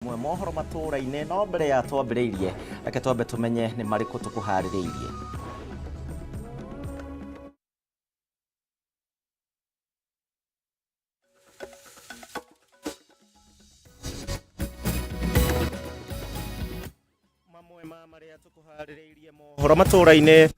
Mohoro Matuuraini no mbere ya twambĩrĩirie reke twambe tumenye nĩ marĩkũ tũkũharĩrĩirie. Mamwe ma marĩa tũkũharĩrĩirie mohoro Matuuraini.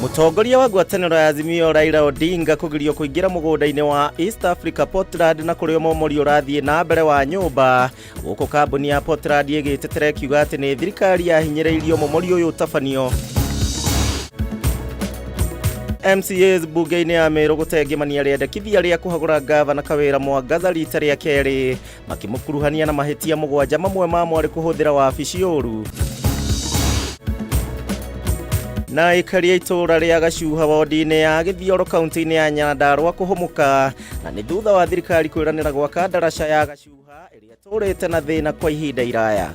Mũtongoria wa ngwatanĩro ya Azimio Raila Odinga kũgirio kũingĩra mũgũnda-inĩ wa East Africa Portland na kũrĩa momori ũrathiĩ na mbere wa nyũmba. Gũkũ kambuni ya Portland ĩgĩtetera kiuga atĩ nĩ thirikari yahinyĩrĩirio momori ũyũ ũtabanio. MCAs bunge-inĩ ya Meru gũtengĩmania rĩendekithia rĩa kũhagũra gavana Kawĩra Mwangaza rita rĩa kerĩ, makĩmũkuruhania na mahĩtia mũgwanja, mamwe mamo arĩ kũhũthĩra wabici ũru. Na ikaria itũra rĩa Gacuha wodi-inĩ ya Gĩthioro kaunti-inĩ ya Nyandarua kũhũmũka, na nĩ thutha wa thirikari kwĩranĩra gwaka ndaraca ya Gacuha ĩrĩa tũrĩte na thĩna kwa ihinda iraya.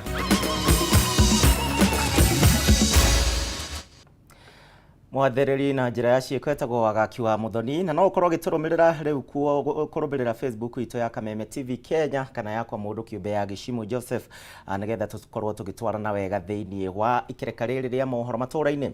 Mwathĩrĩri na njĩra ya ciĩko etagwo Wagaki wa Muthoni, na no ũkorwo gĩtũrũmĩrĩra rĩu kũrũmĩrĩra Facebook itũ ya Kameme TV Kenya kana yakwa mũndũ kĩũmbe ya Gĩcimu Joseph, nĩgetha tũkorwo tũgĩtwarana wega thĩinĩ wa ikereka rĩrĩ rĩa mohoro Matuuraini.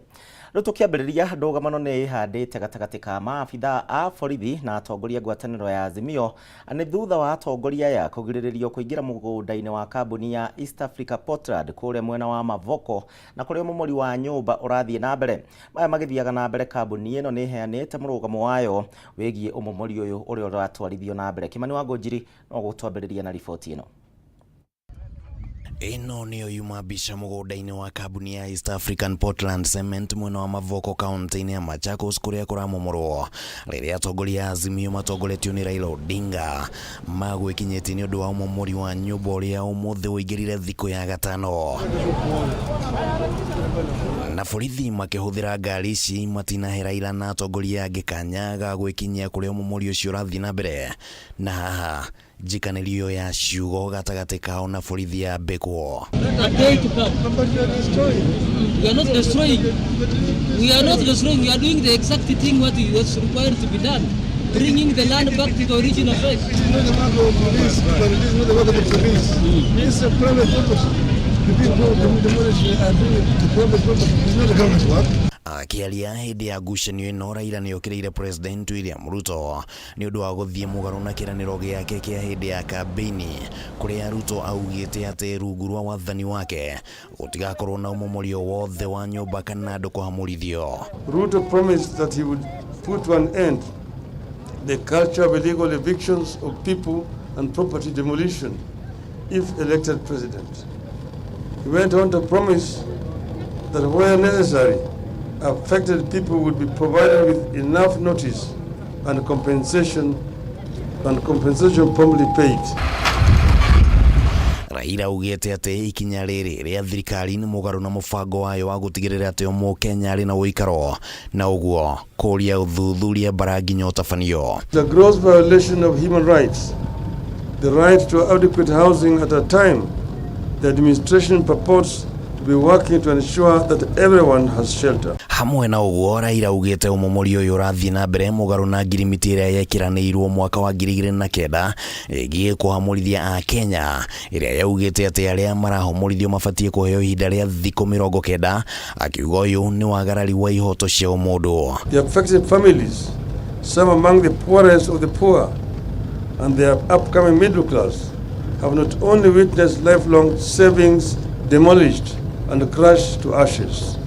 Rĩu tũkĩambĩrĩria ndũgamano nĩ ĩhandĩte gatagatĩ ka maabitha a borithi na atongoria ngwatanĩro ya Azimio, nĩ thutha wa atongoria aya kũgirĩrĩrio kũingĩra mũgũnda-inĩ wa kambuni ya East Africa Portland kũrĩa mwena wa Mavoko na kũrĩa mũmori wa nyũmba ũrathiĩ na mbere. Maya magĩthiaga na mbere, kambuni ĩno nĩ ĩheanĩte mũrũgamo wayo wĩgiĩ ũmomori ũyũ ũrĩa ũratwarithio na mbere. Kimani wa Ngũnjiri no gũtwambĩrĩria na riboti ĩno. Ino niyo yuma bisha mũgũnda-inĩ wa kambuni ya East African Portland Cement mwena wa Mavoko kaunti-inĩ ya Machakos kũrĩa kũramomorwo rĩrĩa atongoria a Azimio matongoretio nĩ Raila Odinga magwĩkinyĩtie nĩ ũndũ wa ũmomori wa nyũmba ũrĩa ũmũthĩ ũingĩrire thikũ ya gatano. Na borithi makĩhũthĩra ngari ici matinahe Raila na atongoria angĩ kanya ga gwĩkinyia kũrĩa ũmomori ũcio ũrathiĩ na mbere, na haha njikanĩrio ya ciugo gatagatĩ kao na borithi ya mbekwo. We are not destroying. We are doing the exact thing what was required to be done. Bringing the land back to the original place. It's a private purpose. The people demolish and do it to private purpose. It's not the government's work. Akiaria hĩndĩ ya ngucanio ĩno, Raila nĩokĩrĩire President William Ruto nĩ ũndũ wa gũthiĩ mũgarũ na kĩranĩro gĩake kĩa hĩndĩ ya kambĩini, kũrĩa Ruto augĩte atĩ rungu rwa wathani wake gũtigakorwo na ũmomorio wothe wa nyũmba kana andũ kũhamũrithio. Ruto promised that he would put to an end the culture of illegal evictions of people and property demolition if elected president. He went on to promise that where necessary, affected people would be provided with enough notice and compensation promptly paid. Raila ugĩte atĩ ikinya rĩrĩ rĩa thirikari nĩ mũgarũ na mũbango wayo wa gũtigĩrĩra atĩ o Mũkenya arĩ na ũikaro, na ũguo kũria ũthuthuria bara nginya ũtabanio. The gross violation of human rights, the right to adequate housing at a time the administration purports to be working to ensure that everyone has shelter. Hamwe na ũguo, Raila ugĩte ũmomori ũyũ ũrathiĩ na mbere mũgarũ na ngirimiti ĩrĩa yekiranĩirwo mwaka wa 2009 ĩgiĩ kũhamũrithia a Kenya, ĩrĩa yaugĩte atĩ arĩa marahomorithio mabatiĩ kũheo ihinda rĩa thikũ 90, akiuga ũyũ nĩ wagarari wa ihoto cia mũndũ. The affected families, some among the poorest of the poor and their upcoming middle class, have not only witnessed lifelong savings demolished and crushed to ashes,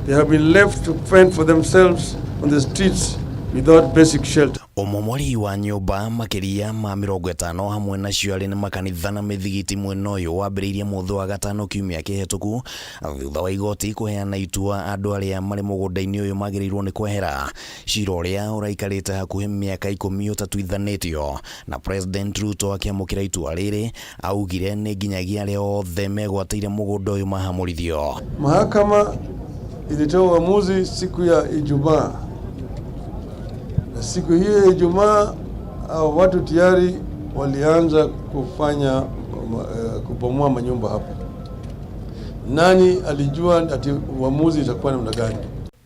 they have been left to fend for themselves on the streets without basic shelter. Ũmomori wa nyũmba makĩria ma 50 hamwe nacio arĩ na makanitha na mĩthigiti mwena ũyũ wambĩrĩirie mũthĩ wa gatano kiumia kĩhĩtũku, thutha wa igoti kũheana itua andũ arĩa marĩ mũgũnda-inĩ ũyũ magĩrĩirwo nĩ kwehera, cira ũrĩa ũraikarĩte hakuhĩ mĩaka 10 ũtatuithanĩtio, na President Ruto akĩamũkĩra itua rĩrĩ augire nĩ nginyagia arĩa othe megwatĩire mũgũnda ũyũ mahamũrithio. Mahakama ilitoa uamuzi siku ya Ijumaa. Siku hiyo ya Ijumaa watu tayari walianza kubomoa manyumba hapa. Nani alijua ati uamuzi itakuwa namna gani?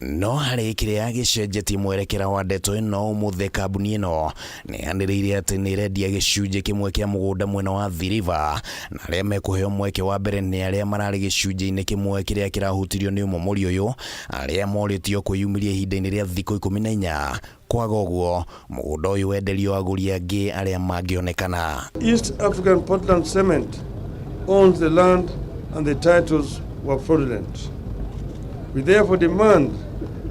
no harĩ kĩrĩa gĩcenjetie mwerekera wa ndeto ĩno ũmũthĩ kambuni ĩno nĩyanĩrĩire atĩ nĩrendia gĩcunjĩ kĩmwe kĩa mũgũnda mwena wa Athi River, na arĩa mekũheo mweke wa mbere nĩ arĩa mararĩ gĩcunjĩ-inĩ kĩmwe kĩrĩa kĩrahutirio nĩ ũmomori ũyũ, arĩa morĩtio kwĩyumĩria ihinda-inĩ rĩa thikũ 14. Kwaga ũguo mũgũnda ũyũ wenderio agũri angĩ arĩa mangĩonekana. East African Portland Cement owns the land and the titles were fraudulent. We therefore demand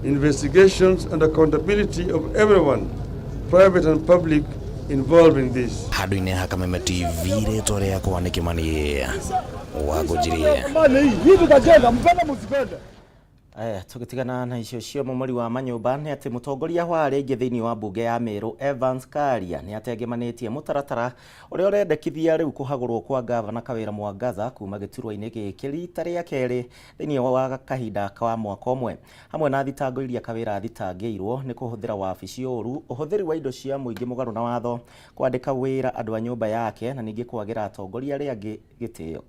investigations and accountability of everyone, private and public, involved in this. Handũ-inĩ ha Kameme TV rĩtwa rĩakwa nĩ Kĩmani Wangũnjirie. Tukitigana na icio cio mũmori wa manyũmba nĩ atĩ mũtongoria wa rĩngĩ thĩinĩ wa mbunge ya Meru Evans Karia nĩ atengemanĩtie mũtaratara ũrĩa ũrendekithia rĩu kũhagũrwo kwa gavana Kawĩra Mwangaza kuma gĩturwa-inĩ gĩkĩ rita rĩa kerĩ thĩinĩ wa kahinda ka mwaka ũmwe, hamwe na thitango iria Kawĩra athitangĩirwo nĩ kũhũthĩra wabici ũru, ũhũthĩri wa indo cia mũingĩ mũgarũ na watho, kwandĩka wĩra andũ a nyũmba yake na ningĩ kwagĩra atongoria arĩa angĩ gĩtĩo.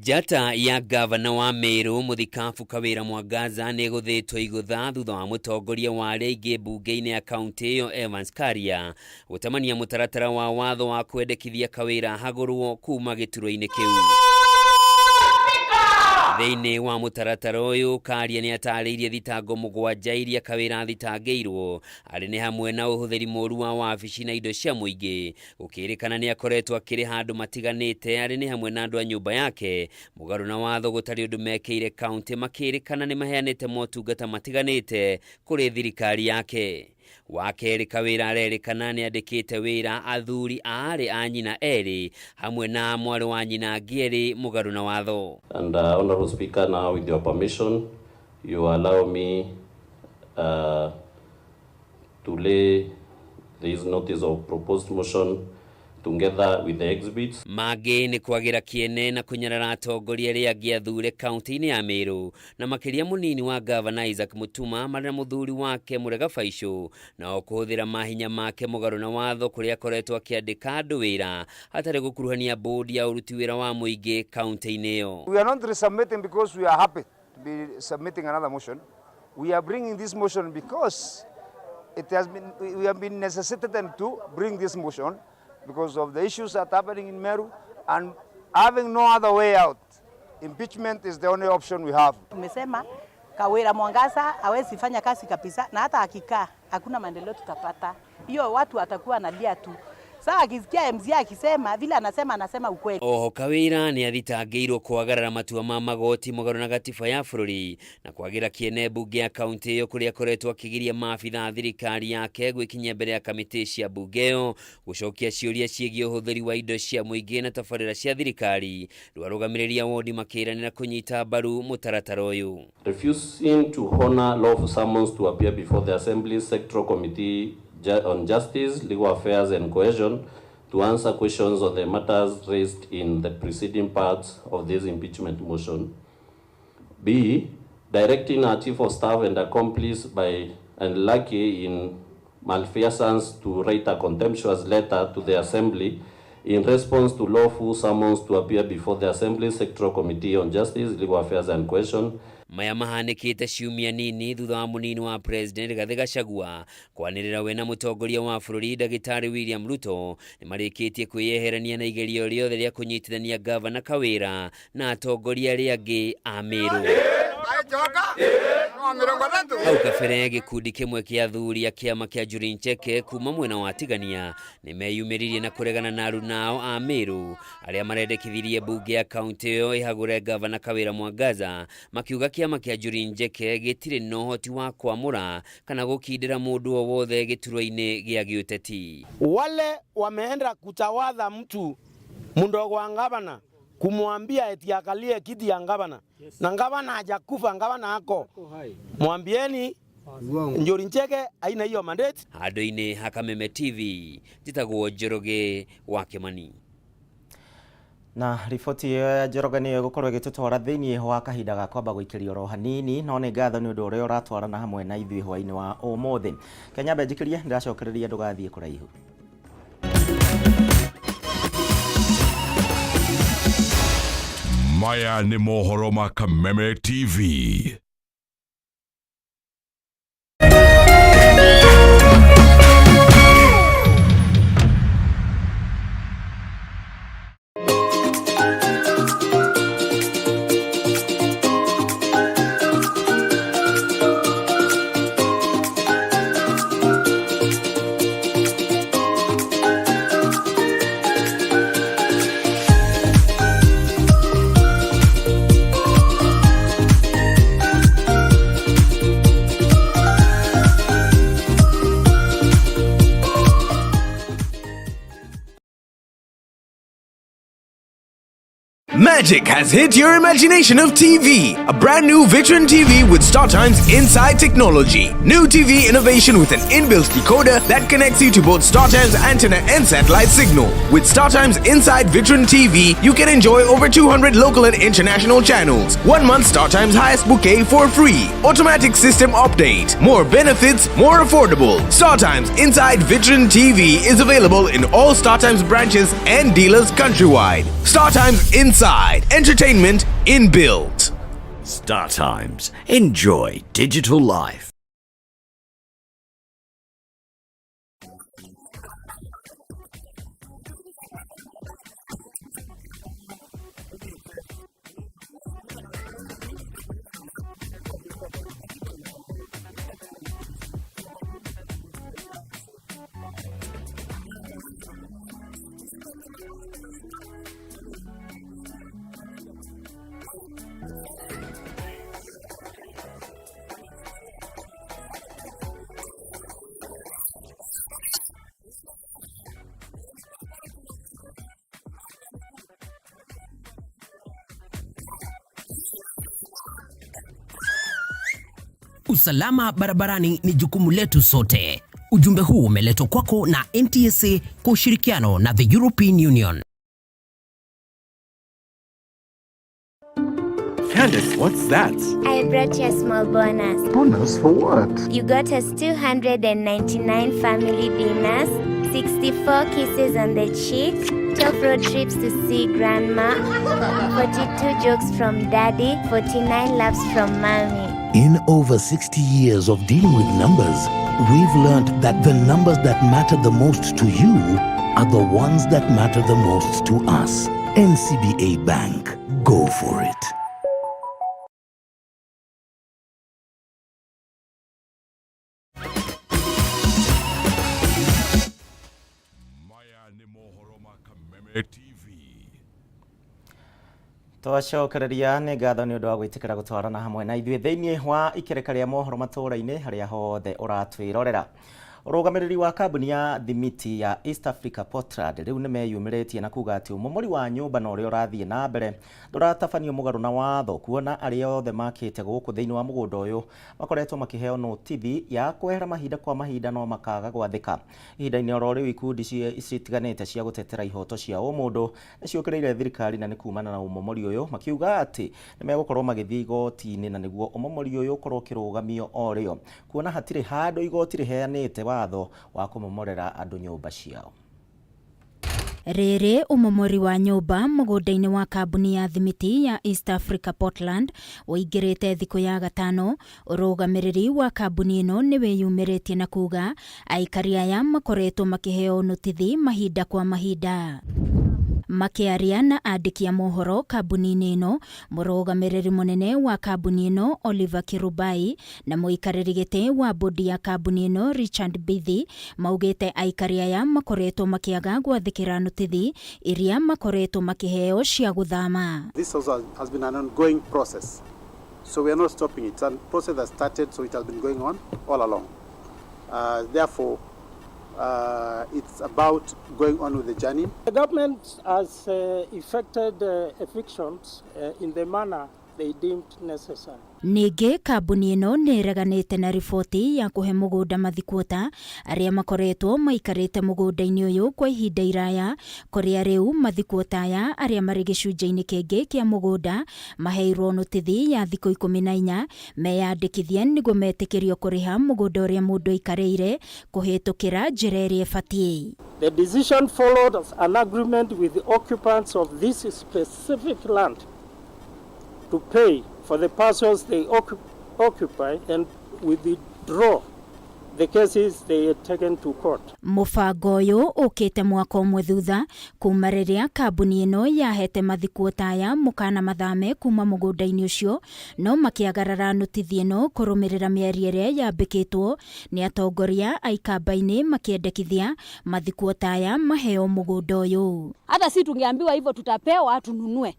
Njata ya gavana wa Meru Mũthikabu Kawĩra Mwangaza nĩ gũthĩtwo igũtha thutha wa mũtongoria wa rĩngĩ mbunge-inĩ ya kaunti ĩyo Evans Karia gũtamania mũtaratara wa watho wa kwendekithia Kawĩra hagũrwo kuma gĩturwa-inĩ kĩu. Thĩinĩ wa mũtaratara ũyũ Karia nĩ atarĩirie thitango mũgwanja iria Kawĩra athitangĩirwo, arĩ nĩ hamwe na ũhũthĩri mũũru wa wabici na indo cia mũingĩ, gũkĩrĩkana nĩ akoretwo akĩrĩ handũ matiganĩte, arĩ nĩ hamwe na andũ a nyũmba yake, mũgarũ na watho gũtarĩ ũndũ mekĩire kaunti, makĩrĩkana nĩ maheanĩte motungata matiganĩte kũrĩ thirikari yake. Wakerĩ Kawĩra arerĩkana nĩ andĩkĩte wĩra athuri aarĩ a nyina erĩ hamwe na mwarĩ wa nyina angĩ mũgarũ na watho. And Honorable Speaker, now with your permission, you allow me to lay this notice of proposed motion together with the exhibits. Mangĩ nĩ kwagĩra kĩene na kũnyarara atongoria arĩa angĩ athure kaunti-inĩ ya Meru, na makĩria mũnini wa gavana Isaac Mutuma marĩ na mũthuri wake Mũrega Faisũ, na o kũhũthĩra mahinya make mũgarũ na watho kũrĩa akoretwo akĩandĩka andũ wĩra hatarĩ gũkuruhania bodi ya ũruti wĩra wa mũingĩ kaunti-inĩ ĩyo. We are not resubmitting because we are happy to be submitting another motion. We are bringing this motion because we have been necessitated to bring this motion because of the issues that are happening in Meru and having no other way out. Impeachment is the only option we have. Tumesema Kawĩra Mwangaza hawezi fanya kazi kabisa, na hata akikaa hakuna maendeleo tutapata. Hiyo watu watakuwa analia tu. Sasa akisikia MC akisema vile anasema ukweli. Oho Kawĩra nĩ athitangĩirwo kwagarara matua ma magoti mũgarũ na gatiba ya bũrũri na kwagĩra kĩene mbunge ya kaunti ĩyo kũrĩa akoretwo akĩgiria maabitha thirikari yake gwĩkinyia mbere ya kamĩtĩ cia mbunge ĩyo gũcokia ciũria ciĩgiĩ ũhũthĩri wa indo cia mũingĩ na tabarĩra cia thirikari, rwarũgamĩrĩria wondi makĩranĩra kũnyita mbaru mũtaratara ũyũ. Refusing to honor lawful summons to appear before the Assembly Sectoral Committee on Justice, Legal Affairs and Cohesion to answer questions on the matters raised in the preceding parts of this impeachment motion. B. Directing our Chief of Staff and accomplice by and lucky in malfeasance to write a contemptuous letter to the Assembly in response to lawful summons to appear before the Assembly Sectoral Committee on Justice, Legal Affairs and Cohesion. Maya mahanĩkĩte ciumia nini thutha wa mũnini wa President Rigathĩ Gachagua kwanĩrĩra we na mũtongoria wa bũrũri Ndagĩtarĩ William Ruto nĩ marĩkĩtie kwĩyeherania na igerio rĩothe rĩa kũnyitithania gavana Kawĩra na atongoria arĩa angĩ a Meru. Hau kabere gĩkundi kĩmwe kĩa athuri a kĩama kĩa Njuri Ncheke kuma mwena wa Tigania nĩ meyumĩririe na kũregana na arunao a Meru arĩa marendekithirie mbunge ya kaunti ĩyo ĩhagũre gavana Kawĩra Mwangaza, makiuga kĩama kĩa Njuri Ncheke gĩtirĩ na ũhoti wa kwamũra kana gũkindĩra mũndũ o wothe gĩturwa-inĩ gĩa gĩũteti. Wale wameenda kutawadha mtu mdogo wa gavana kumwambia eti akalie kiti ya gavana, na gavana hajakufa, gavana hako. Mwambieni Njuri Ncheke haina hiyo mandate. Handũ-inĩ ha Kameme TV, njĩtagwo Njoroge wa Kĩmani. Na riboti ya Njoroge nĩ gũkorwo ĩgĩtũtwara thĩinĩ wa kahinda ga kwamba gũikĩrio ro hanini, no nĩ ngatho nĩ ũndũ ũrĩa ũratwarana hamwe na ithuĩ hwaĩ-inĩ wa ũmũthĩ. Kenya benjikĩria ndĩracokereria ndũgathiĩ kũraihu. Maya nĩ mohoro ma Kameme TV. Magic has hit your imagination of TV. A brand new Vitron TV with StarTimes Inside technology. New TV innovation with an inbuilt decoder that connects you to both StarTimes antenna and satellite signal. With StarTimes Inside Vitron TV, you can enjoy over 200 local and international channels. 1 month StarTimes highest bouquet for free. Automatic system update. More benefits, more affordable. StarTimes Inside Vitron TV is available in all StarTimes branches and dealers countrywide. StarTimes Inside. Entertainment inbuilt. StarTimes. Enjoy digital life. Usalama barabarani ni jukumu letu sote. Ujumbe huu umeletwa kwako na NTSA kwa ushirikiano na the European Union. Candace, what's that? I brought you a small bonus. Bonus for what? You got us 299 family dinners, 64 kisses on the cheek, 12 road trips to see grandma, 42 jokes from daddy, 49 laughs from mommy. In over 60 years of dealing with numbers, we've learned that the numbers that matter the most to you are the ones that matter the most to us. NCBA Bank. Go for it. Twacokereria nĩ ngatho nĩ ũndũ wa gwĩtĩkĩra gũtwarana hamwe na ithuĩ thĩinĩ wa ikereka rĩa mohoro matũũra-inĩ harĩa hothe ũratwĩrorera. Ũrũgamĩrĩri wa kambuni ya thimiti ya East Africa Portland rĩu nĩ meyumĩrĩtie na kuga atĩ ũmomori wa nyũmba na ũrĩa ũrathiĩ na mbere ndũratabanio mũgarũ na watho, kuona arĩa othe makĩte gũkũ thĩinĩ wa mũgũnda ũyũ makoretwo makĩheo notithi ya kwehera mahinda kwa mahinda no makaga gwathĩka. Ihinda-inĩ oro rĩu ikundi citiganĩte cia gũtetera ihoto cia ũmũndũ nĩciũkĩrĩire thirikari na nĩ kumana na ũmomori ũyũ, makiuga atĩ nĩ megũkorwo magĩthiĩ igoti-inĩ na nĩguo ũmomori ũyũ ũkorwo ũkĩrũgamio o rĩo, kuona hatirĩ handũ igoti rĩheanĩte watho wa kũmomorera andũ nyũmba ciao. Rĩrĩ ũmomori wa nyũmba mũgũnda-inĩ wa kambuni ya thimiti ya East Africa Portland ũingĩrĩte thikũ ya gatano. Ũrũgamĩrĩri wa kambuni ĩno nĩ wĩyumĩrĩtie na kuga aikari aya makoretwo makĩheo notithi mahinda kwa mahinda. Makiaria na andĩki a mohoro kambuni-inĩ ĩno, mũrũgamĩrĩri mũnene wa kambuni ĩno Oliver Kirubai na mũikarĩri gĩtĩ wa bodi ya kambuni ĩno Richard Bithi maugĩte aikari aya makoretwo makĩaga gwathĩkĩra notithi iria makoretwo makĩheo cia gũthama. This also has been an ongoing process, so we are not stopping it. It's a process that started, so it has been going on all along. Therefore, it's about going on with the journey. The government has effected evictions in the manner they deemed necessary. Ningĩ kambuni ĩno nĩ ĩreganĩte na riboti ya kũhe mũgũnda mathikuota arĩa makoretwo maikarĩte mũgũnda-inĩ ũyũ kwa ihinda iraya, kũrĩa rĩu mathikuota aya arĩa marĩ gĩcunjĩ-inĩ kĩngĩ kĩa mũgũnda maheirwo notithi ya thikũ 14 meyandĩkithie nĩguo metĩkĩrio kũrĩha mũgũnda ũrĩa mũndũ aikarĩire kũhĩtũkĩra njĩra ĩrĩa ĩbatiĩ. The decision followed an agreement with the occupants of this specific land to pay for the parcels they occupy and withdraw the cases they had taken to court. Mũbango ũyũ ũkĩte mwaka ũmwe thutha kuma rĩrĩa kambuni ĩno yahete mathikuota aya mũkana mathame kuma mũgũnda-inĩ ũcio, no makĩagarara notithi ĩno kũrũmĩrĩra mĩario ĩrĩa yambĩkĩtwo nĩ atongoria a ikamba-inĩ makĩendekithia mathikuota aya maheo mũgũnda ũyũ. Hata si tungeambiwa hivyo tutapewa tununue.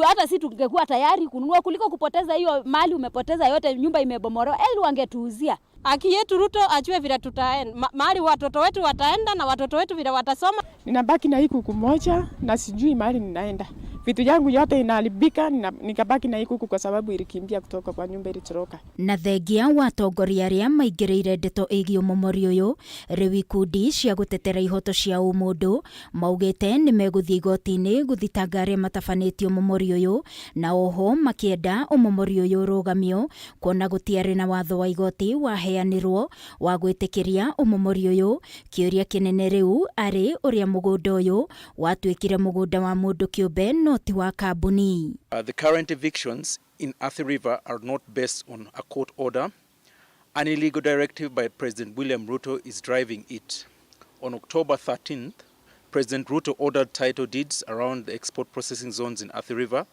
Hata si tungekuwa tayari kununua kuliko kupoteza hiyo mali umepoteza yote, nyumba imebomoro, eli wangetuuzia. Haki yetu Ruto ajue vile tutaenda. Mahali watoto wetu wataenda na watoto wetu vile watasoma. Ninabaki na hii kuku moja na sijui mahali ninaenda. vitu yangu yote inaharibika, nikabaki na ikuku kwa sababu ilikimbia kutoka kwa nyumba ilitoroka. Na thengia wa atongoria aria maingĩrĩire ndeto ĩgiĩ ũmomori ũyũ, rĩu ikundi cia gũtetera ihoto cia ũmũndũ maugĩte nĩ megũthiĩ igoti-inĩ gũthitanga arĩa matabanĩtie ũmomori ũyũ, na oho makĩenda ũmomori ũyũ ũrũgamio kuona gũtiarĩ na watho wa igoti waheanirwo wa gwĩtĩkĩria ũmomori ũyũ. Kĩũria kĩnene rĩu arĩ ũrĩa mũgũnda ũyũ watuĩkire mũgũnda wa mũndũ kĩũmbe no ti wa kambuni. The current evictions in Athi River are not based on a court order. An illegal directive by President William Ruto is driving it. On October 13th, President Ruto ordered title deeds around the export processing zones in Athi River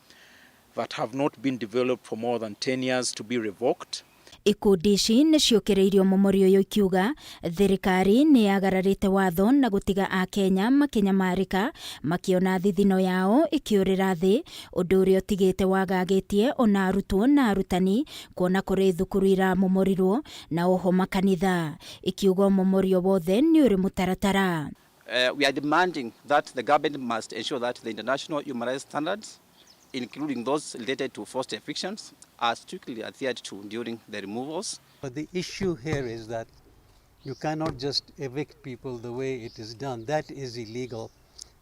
that have not been developed for more than 10 years to be revoked. Ikundi ici nĩ ciũkĩrĩirio ũmomori ũyũ ikiuga thirikari nĩ yagararĩte watho na gũtiga Akenya makĩnyamarĩka makĩona thithino yao ĩkĩũrĩra thĩ, ũndũ ũrĩa ũtigĩte wagagĩtie ona arutwo na arutani kuona kũrĩ thukuru iramomorirwo na oho makanitha. Ikiuga ũmomorio wothe nĩ ũrĩ mũtaratara. We are demanding that the government must ensure that the international human rights standards, including those related to forced evictions, are strictly adhered to during the removals. But the issue here is that you cannot just evict people the way it is done. That is illegal,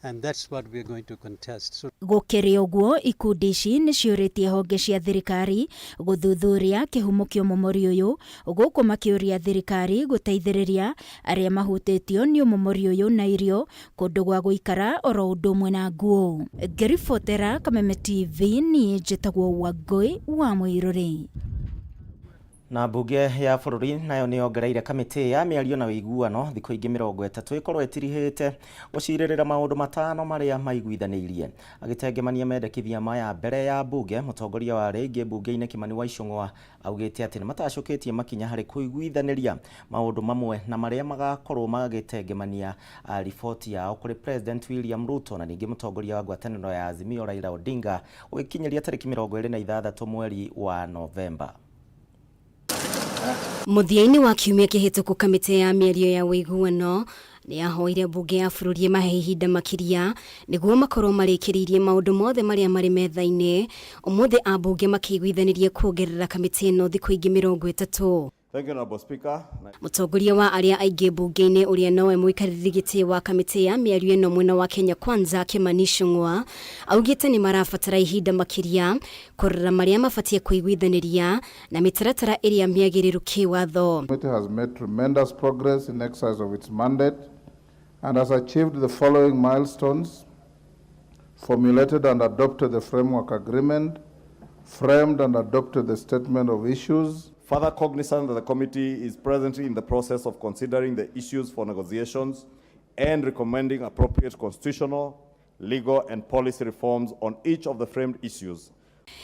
and that's what we are going to contest. So gũkĩrĩ ũguo, ikundi ici nĩ ciũrĩtie honge cia thirikari gũthuthuria kĩhumo kĩa ũmomori ũyũ, gũkũ makĩũria thirikari gũteithĩrĩria arĩa mahutĩtio nĩ ũmomori ũyũ na irio, kũndũ gwa gũikara oro ũndũ ũmwe na nguo. Ngĩribotera Kameme TV, niĩ njĩtagwo Wangũi wa Mũirũrĩ. Na mbunge ya bũrũri nayo nĩ yongereire kamĩtĩ ya mĩario na ũiguano thikũ ingĩ 30 ĩkorwo ĩtirihĩte gũcirĩrĩra maũndũ matano marĩa maiguithanĩirie. Agĩtengemania mendekithia maya mbere ya mbunge, mũtongoria wa rĩngĩ mbunge-inĩ Kimani wa Icũng'wa augĩte atĩ nĩ matacũkĩtie makinya harĩ kũiguithanĩria maũndũ mamwe na marĩa magakorwo magĩtengemania riboti yao kũrĩ President William Ruto na ningĩ mũtongoria wa ngwatanĩro ya Azimio Raila Odinga gũkinyĩria tarĩki 26 mweri wa Novemba. Mũthia-inĩ wa kiumia kĩhĩtũku kamĩtĩ ya mĩario ya ũiguano nĩ yahoire mbunge ya bũrũri mahe ihinda makĩria nĩguo makorwo marĩkĩrĩirie maũndũ mothe marĩa marĩ metha-inĩ. Ũmũthĩ ambunge makĩiguithanirie kuongerera kamĩtĩ ĩno thikũ ingĩ 30. Thank you, Honorable Speaker. Mũtongoria wa arĩa aingĩ mbunge-inĩ ũrĩa nowe mũikarĩri gĩtĩ wa kamĩtĩ ya mĩario ĩno mwena wa Kenya Kwanza Kimani Icũng'wa augĩte nĩ marabatara ihinda makĩria kũrora marĩa mabatie kũiguithanĩria na mĩtaratara ĩrĩa mĩagĩrĩru kĩwatho. The committee has made tremendous progress in exercise of its mandate and has achieved the following milestones: formulated and adopted the framework agreement, framed and adopted the statement of issues. Further cognizant that the committee is presently in the process of considering the issues for negotiations and recommending appropriate constitutional, legal and policy reforms on each of the framed issues.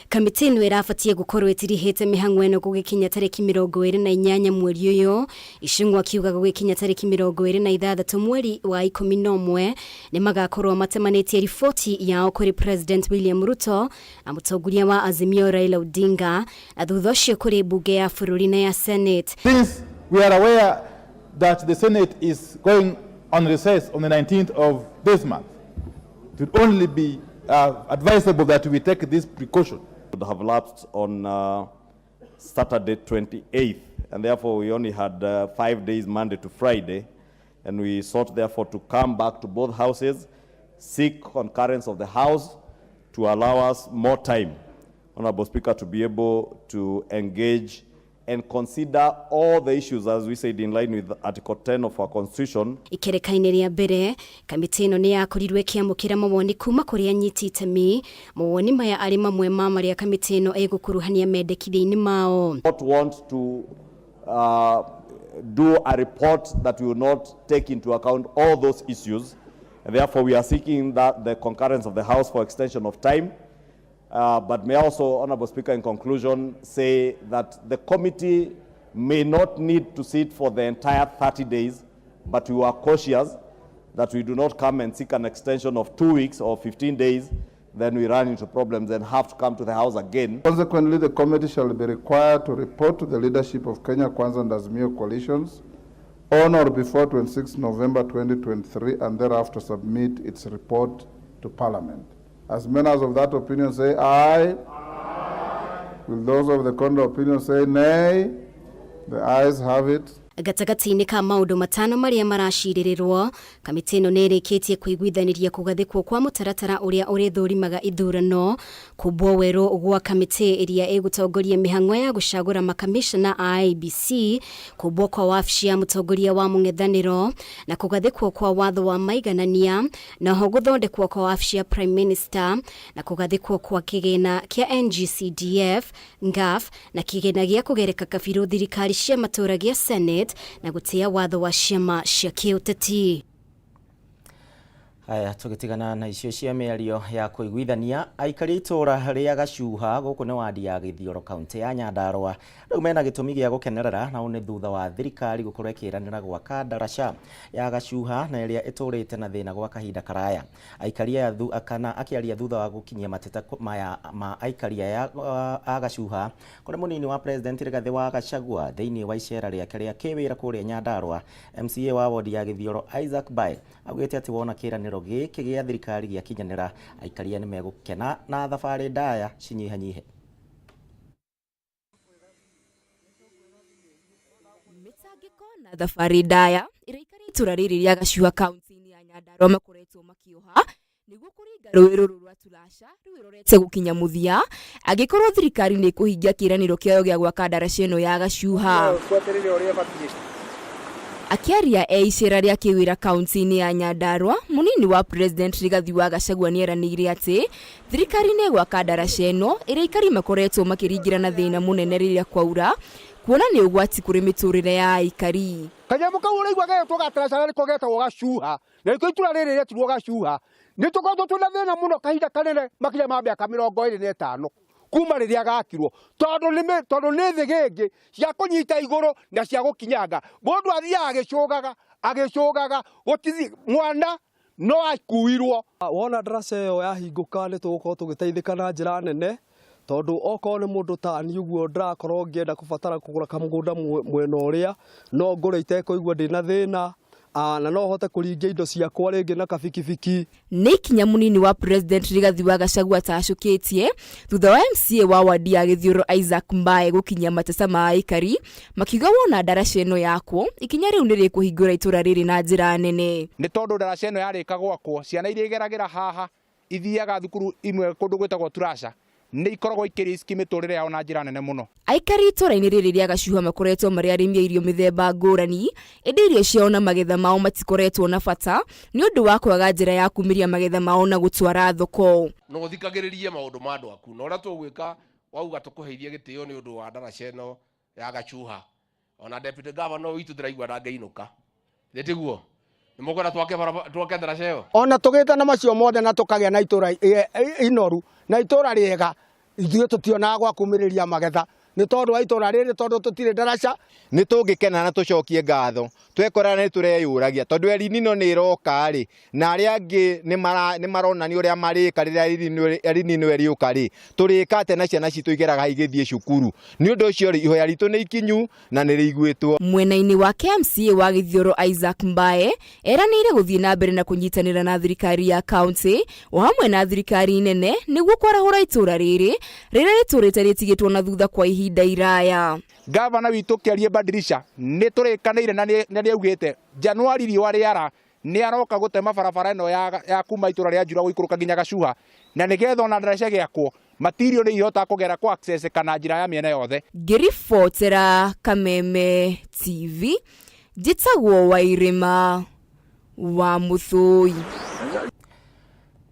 Kamĩtĩ ĩno ĩrabatie gũkorwo ĩtirihĩte mĩhang'o ĩno gũgĩkinya tarĩki 28 mweri ũyũ. Icũng'wa akiuga gũgĩkinya tarĩki 26 mweri wa 11 nĩ magakorwo matemanĩtie riboti yao kũrĩ President William Ruto na mũtongoria wa Azimio Raila Odinga, na thutha ũcio kũrĩ mbunge ya bũrũri na ya Senate. Since we are aware that the Senate is going on recess on the 19th of this month, it would only be advisable that we take this precaution. Would have lapsed on Saturday 28th, and therefore we only had 5 days, Monday to Friday, and we sought therefore to come back to both houses, seek concurrence of the House to allow us more time, Honorable Speaker, to be able to engage and consider all the issues, as we said, in line with Article 10 of our Constitution. Ikerekaine rĩa mbere, kamĩtĩ ĩno nĩ yakorirwo ĩkĩamũkĩra mawoni kuma kũrĩ anyiti itemi. Mawoni maya arĩ mamwe ma marĩa kamĩtĩ ĩno ĩgũkuruhania mendekithia-inĩ mao. Not want to do a report that will not take into account all those issues, and therefore we are seeking that the concurrence of the House for extension of time. But may I also, Honorable Speaker, in conclusion, say that the committee may not need to sit for the entire 30 days, but we are cautious that we do not come and seek an extension of 2 weeks or 15 days, then we run into problems and have to come to the House again. Consequently, the committee shall be required to report to the leadership of Kenya Kwanza and Azimio coalitions on or before 26 November 2023 and thereafter submit its report to Parliament. As members of that opinion say aye. Will those of the contrary opinion say nay? The ayes have it. Gatagati-inĩ ka maũndũ matano marĩa maracirĩrĩrwo, kamĩtĩ ĩno nĩ ĩrĩkĩtie kũiguithanĩria kũgathĩkwo kwa mũtaratara ũrĩa ũrĩthũrimaga ithurano, kumbwo werũ gwa kamĩtĩ ĩrĩa ĩgũtongoria mĩhang'o ya gũcagũra makamishna a IEBC, kumbwo kwa wabici ya mũtongoria wa mũng'ethanĩro, na kũgathĩkwo kwa watho wa maiganania, na ho gũthondekwo kwa wabici ya Prime Minister, na kũgathĩkwo kwa kĩgĩna kĩa NGCDF, NGAF, na kĩgĩna gĩa kũgereka kabirũ thirikari cia matũũra gĩa Senate, na gutia watho wa ciama cia kĩũteti. Haya, tugitigana na icio cia mĩario ya kũiguithania, aikari itũra rĩa Gacuha gũkũ nĩ wadi ya Gĩthioro kaunti ya Nyandarua rĩu mena gĩtũmi gĩa gũkenerera na nĩ thutha wa thirikari gũkorwo ĩkĩranĩra gwaka ndaraca ya Gacuha na ĩrĩa ĩtũrĩte na thĩna gwa kahinda karaya. Aikari aya akĩaria thutha wa gũkinyia mateta ma aikari aya a Gacuha kũrĩ mũnini wa president Rigathĩ wa Gachagua thĩinĩ wa icera rĩake rĩa kĩwĩra kũrĩa Nyandarua. MCA wa wadi ya Gĩthioro Isaac Bae augĩte atĩ wona kĩranĩro gĩkĩ gĩa thirikari gĩakinyanĩra, aikaria nĩ megũkena na thabarĩ ndaya cinyihanyihe. Mĩtangĩko na thabarĩ ndaya ĩrĩa aikari itũra rĩrĩ rĩa Gacuha kaunti-inĩ ya Nyandarua makoretwo makĩoha nĩguo kũringa rũĩ rũrũ rwa Turasha rũĩ rũrete gũkinya mũthia, angĩkorwo thirikari nĩ kũhingia kĩranĩro kĩayo gĩa gwaka ndaraca ĩno ya Gacuha. Akiaria icera rĩa kĩwĩra kaunti-inĩ ya Nyandarua, munini wa president Rigathĩ wa Gachagua nĩeranĩire atĩ thirikari nĩ gwaka ndaraca ĩno ĩrĩa aikari makoretwo makĩringira na thĩna mũnene rĩrĩa kwaura, kuona nĩ ũgwati kũrĩ mĩtũrĩre ya aikari. Kanyamũ kau ũraigua getwo gataraca nĩko getagwo Gacuha, na rĩko itũra rĩrĩ rĩetirwo Gacuha, nĩtũkoretwo twĩna thĩna mũno kahinda kanene makĩria ma mĩaka 25 kuma rĩrĩa gakirwo, tondũ nĩ thĩ gĩngĩ cia kũnyita igũrũ na cia gũkinyanga. Mũndũ athiaga agĩcũgaga gũtithi mwana no akuirwo. Wona ndaraca ĩyo yahingũka nĩ tũgũkorwo tũgĩteithĩka na njĩra nene, tondũ okorwo nĩ mũndũ ta niĩ ũguo ndĩrakorwo ngĩenda kũbatara kũgũra kamũgũnda mwena ũrĩa, no ngũre itekũigua ndĩna thĩna, na no hote kũringia indo ciakwa rĩngĩ na kabikibiki. Nĩ ikinya munini wa president Rigathĩ wa Gachagua tacũkĩtie thutha wa MCA wa wadi ya Gĩthioro Isaac Mbae gũkinyia mateta ma aikari makiuga wona ndaraca ĩno yakwo ikinya rĩu nĩ rĩkũhingũra itũra rĩrĩ na njĩra nene. Nĩ tondũ ndaraca ĩno yarĩka gwakwo, ciana iria igeragĩra haha ithiaga thukuru imwe kũndũ gwĩtagwo Turasha nĩ ikoragwo ikĩriski mĩtũrĩre yao na njĩra nene mũno. Aikari itũra-inĩ rĩrĩ rĩa Gacuha makoretwo marĩ arĩmi a irio mĩthemba ngũrani, ĩndĩ irio ciao na magetha mao matikoretwo na bata nĩ ũndũ wa kwaga njĩra ya kumĩria magetha mao na gũtwara thoko. No ũthikagĩrĩrie maũndũ ma andũ aku, na ũrĩa tũgwĩka wauga tũkũheithie gĩtĩo nĩ ũndũ wa ndaraca ĩno ya Gacuha. Ona deputy governor witũ ndĩraigua ndangĩinũka. Ndĩtiguo nĩ mũkwenda twake ndaraca ĩyo. Ona tũgĩte na macio mothe na tũkagĩa na itũra inoru na itũra rĩega, ithuĩ tũtionaga gwa kumĩrĩria magetha nĩ tondũ wa itũra rĩrĩ, tondũ tũtirĩ ndaraca. Nĩ tũngĩkena na tũcokie ngatho twekora nĩ tũreyũragia tondũ eri nino nĩ iroka rĩ, na arĩa angĩ nĩ maronania ũrĩa marĩka rĩrĩa eri nino ĩrĩũka rĩ, tũrĩka atĩ na ciana citũ igeraga igĩthiĩ cukuru. Nĩ ũndũ ũcio rĩ, ihoya ritũ nĩ ikinyu na nĩ rĩiguĩtwo. Mwena-inĩ wa MCA wa Gĩthioro Isaac Mbae eranĩire gũthiĩ na mbere na kũnyitanĩra na thirikari ya kaunti o hamwe na thirikari nene nĩguo kwarahũra itũra rĩrĩ rĩrĩa rĩtũrĩte rĩtigĩtwo na thutha kwa ihinda iraya. Gavana witũ Kĩarie Badirisha nĩ tũrĩkanĩire na nĩ augĩte Januari riũa rĩara nĩ aroka gũtema barabara ĩno ya kuma itũra rĩa Njura gũikũrũka nginya Gacuha, na nĩgetha ona ndaraca gĩakwo matirio nĩ ihota kũgera kwa access kana njĩra ya mĩena yothe. Ngĩribotera Kameme TV, njĩtagwo Wairĩma wa Mũthũi.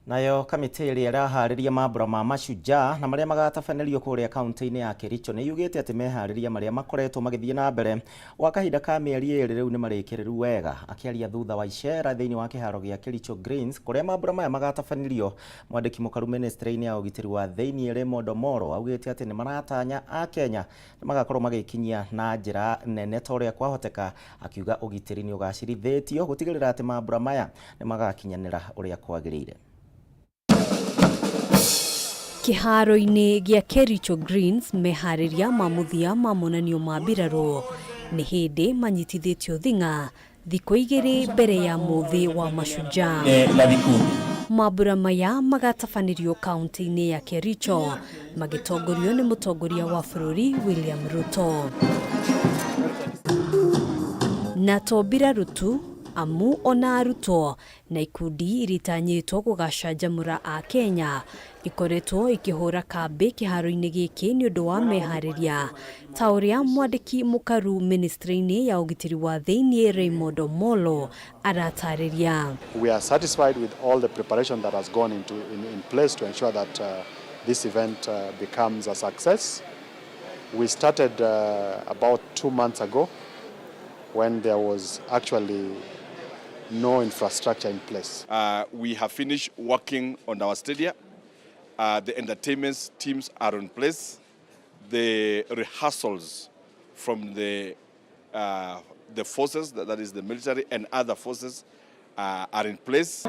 Nayo kamĩtĩ ĩrĩa ĩraharĩria mambura ma Mashujaa na marĩa magatabanĩrio kũrĩa kaunti-inĩ ya Kericho nĩ yugĩte atĩ meharĩria marĩa makoretwo magĩthiĩ na mbere gwa kahinda ka mĩeri ĩrĩ rĩu nĩ marĩkĩrĩru wega. Akĩaria thutha wa icera thĩinĩ wa kĩharo gĩa Kericho Greens kũrĩa mambura maya magatabanĩrio, mwandĩki mũkaru ministry-inĩ ya ũgitĩri wa thĩinĩ Raymond Moro augĩte atĩ nĩ maratanya a Kenya nĩ magakorwo magĩkinyia na njĩra nene ta ũrĩa kwahoteka, akiuga ũgitĩri nĩ ũgacĩrithĩtio gũtigĩrĩra atĩ mambura maya nĩ magakinyanĩra ũrĩa kwagĩrĩire. Kĩharo-inĩ gĩa Kericho Greens meharĩria ma mũthia ma monanio ma mbirarũ nĩ hĩndĩ manyitithĩtio thing'a thikũ igĩrĩ mbere ya mũthĩ wa Mashujaa. mambura maya magatabanĩrio kaunti-inĩ ya Kericho magĩtongorio nĩ mũtongoria wa bũrũri William Ruto. Na to mbirarũ tu, amu ona arutwo na ikundi iritanyĩtwo gũgacanjamũra a Kenya ikoretwo ikĩhũra kambĩ kĩharo-inĩ gĩkĩ nĩ ũndũ wa meharĩria ta ũrĩa mwandĩki mũkaru ministry-inĩ ya ũgitĩri wa thĩinĩ Raymond Omolo aratarĩria. We are satisfied with all the preparation that has gone in place to ensure that this event becomes a success. We started about 2 months ago when there was actually no infrastructure in place. We have finished working on our stadia. The entertainment teams are in place. The rehearsals from the forces, that is the military and other forces, are in place.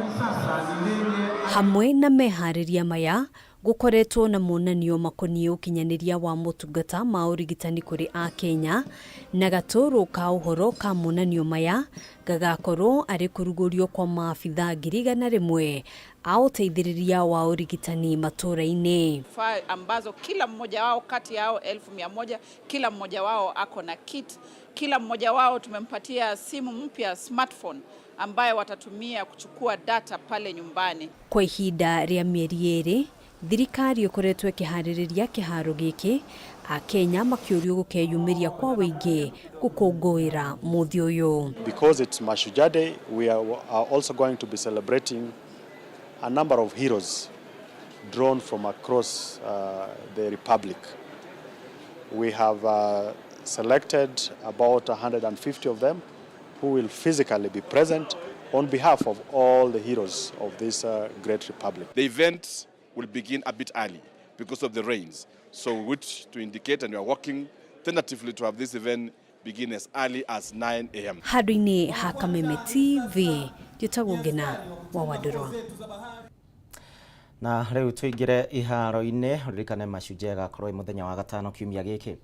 Hamwe na meharĩria maya gukoretwo na monanio makoniĩ ũkinyanĩria wa motungata ma ũrigitani kũrĩ a Kenya na gatũrũ ka ũhoro ka monanio maya gagakorwo arĩ kũrugũrio kwa maabitha 100,000 a ũteithĩrĩria wa ũrigitani matũũra-inĩ ambazo kila mmoja wao kati yao 1,100 kila mmoja wao ako na kit, kila mmoja wao tumempatia simu mpya smartphone ambayo watatumia kuchukua data pale nyumbani. Kwa ihinda rĩa mĩeri 2 thirikari ĩkoretwo ĩkĩharĩrĩria kĩharo gĩkĩ a Kenya makĩũrio gũkeyumĩria kwa wĩingĩ gũkũngũĩra mũthĩ ũyũ. Because it's Mashujaa Day, we are also going to be celebrating a number of heroes drawn from across the Republic. We have selected about 150 of them who will physically be present on behalf of all the heroes of this great republic. The event will begin a bit early because of the rains. So we wish to indicate, and we are working tentatively to have this event begin as early as 9 a.m. Handũ-inĩ ha Kameme TV, njĩtagwo Ngina wa Wadũrwa. Na rĩu tũingĩre iharo-inĩ ririkane Mashujaa gakorwo mũthenya wa gatano kiumia gĩkĩ.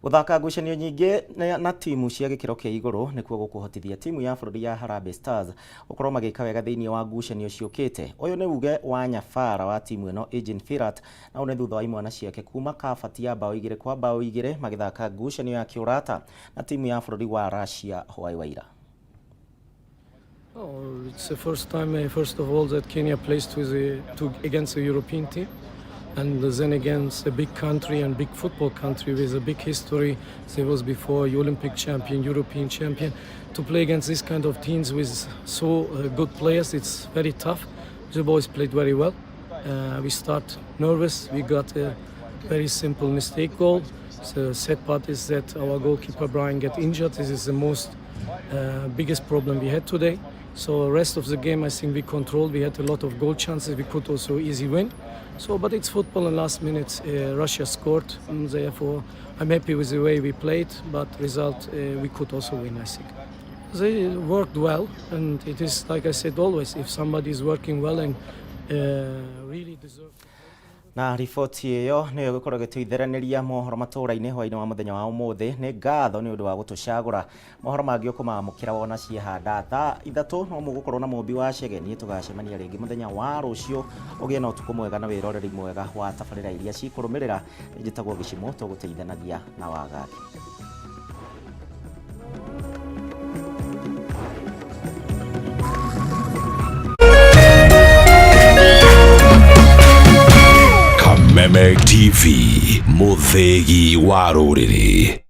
Gũthaka ngucanio nyingĩ na timu cia gĩkĩro kĩa igũrũ nĩkuo gũkũhotithia timu ya bũrũri ya Harambee Stars gũkorwo magĩka wega thĩinĩ wa ngucanio ciũkĩte. Ũyũ nĩ uge wa nyabara wa timu ĩno Agent Firat na ũne thutha wa imwana ciake kuma kabati ya bao 2 kwa bao 2 magĩthaka ngucanio ya kĩũrata na timu ya bũrũri wa Russia hwaĩ wa ira. Oh, it's the first time, first of all, that Kenya placed against a European team. And then against a big country and big football country with a big history. There was before Olympic champion, European champion. To play against this kind of teams with so good players, it's very tough. The boys played very well. We start nervous. We got a very simple mistake goal. The sad part is that our goalkeeper Brian got injured. This is the most biggest problem we had today. So the rest of the game, I think we controlled. We had a lot of goal chances. We could also easy win. So, but it's football, and last minute Russia scored, and therefore I'm happy with the way we played. But result, we could also win, I think. They worked well, and it is like I said always, if somebody is working well and really deserve. Na riboti ĩyo nĩ gũkorwo gĩtuithĩranĩria mohoro matũũra-inĩ hwaĩ-inĩ wa mũthenya wa ũmũthĩ nĩ ngatho nĩ ũndũ wa gũtũcagũra mohoro mangĩ ũkũmamũkĩra wona ciehanda thaa 3 no mũgũkorwo na mũmbi wa cege niĩ tũgacemania rĩngĩ mũthenya wa rũciũ ũgĩe na ũtukũ mwega na wĩroreri mwega wa tabarĩra iria cikũrũmĩrĩra njĩtagwo Gĩcimo tũgũteithanagia na wagaki. Kameme TV, mũthĩgi wa rũrĩrĩ.